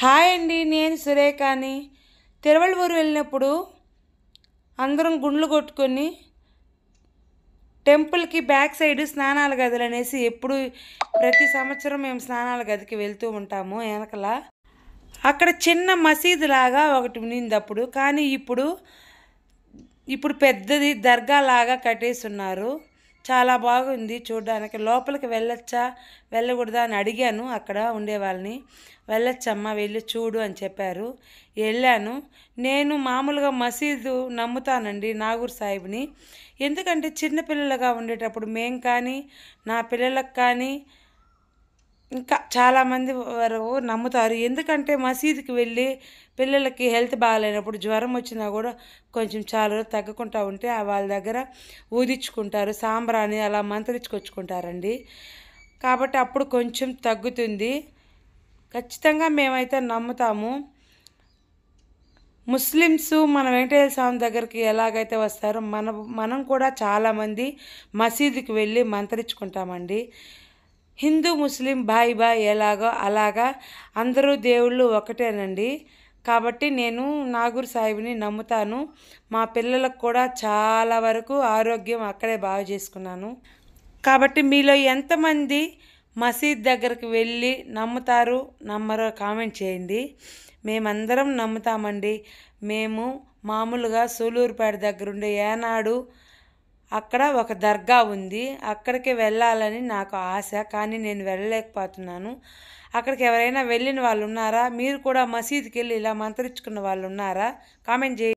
Hi అండి, నేను సురేఖని. తిరువళ్ళూరు వెళ్ళినప్పుడు అందరం గుండ్లు కొట్టుకొని టెంపుల్కి బ్యాక్ సైడ్ స్నానాల గదులు అనేసి ఎప్పుడు ప్రతి సంవత్సరం మేము స్నానాల గదికి వెళ్తూ ఉంటాము. వెనకల అక్కడ చిన్న మసీదు లాగా ఒకటి ఉన్నింది అప్పుడు, కానీ ఇప్పుడు పెద్దది దర్గా లాగా కట్టేస్తున్నారు. చాలా బాగుంది చూడడానికి. లోపలికి వెళ్ళొచ్చా వెళ్ళకూడదా అని అడిగాను అక్కడ ఉండే వాళ్ళని. వెళ్ళొచ్చమ్మా, వెళ్ళి చూడు అని చెప్పారు. వెళ్ళాను. నేను మామూలుగా మసీదు నమ్ముతానండి, నాగూర్ సాహిబ్ని. ఎందుకంటే చిన్నపిల్లలుగా ఉండేటప్పుడు మేము కానీ నా పిల్లలకు కానీ ఇంకా చాలామంది వరకు నమ్ముతారు. ఎందుకంటే మసీదుకి వెళ్ళి పిల్లలకి హెల్త్ బాగాలేనప్పుడు జ్వరం వచ్చినా కూడా కొంచెం చాలా రోజులు తగ్గకుండా ఉంటే వాళ్ళ దగ్గర ఊదించుకుంటారు, సాంబ్రాణి అలా మంత్రించుకొచ్చుకుంటారండి. కాబట్టి అప్పుడు కొంచెం తగ్గుతుంది. ఖచ్చితంగా మేమైతే నమ్ముతాము. ముస్లిమ్స్ మన వెంకటేశ్వర స్వామి దగ్గరికి ఎలాగైతే వస్తారో మనం కూడా చాలామంది మసీదుకి వెళ్ళి మంత్రించుకుంటామండి. హిందూ ముస్లిం బాయ్ ఎలాగో అలాగా అందరూ దేవుళ్ళు ఒకటేనండి. కాబట్టి నేను నాగూర్ సాహిబ్ని నమ్ముతాను. మా పిల్లలకు కూడా చాలా వరకు ఆరోగ్యం అక్కడే బాగు చేసుకున్నాను. కాబట్టి మీలో ఎంతమంది మసీద్ దగ్గరికి వెళ్ళి నమ్ముతారు నమ్మరో కామెంట్ చేయండి. మేమందరం నమ్ముతామండి. మేము మామూలుగా సూలూరుపేట దగ్గర ఉండే ఏనాడు అక్కడ ఒక దర్గా ఉంది. అక్కడికి వెళ్ళాలని నాకు ఆశ, కానీ నేను వెళ్ళలేకపోతున్నాను. అక్కడికి ఎవరైనా వెళ్ళిన వాళ్ళు ఉన్నారా? మీరు కూడా మసీదుకి వెళ్ళి ఇలా మంత్రించుకున్న వాళ్ళు ఉన్నారా? కామెంట్ చేయండి.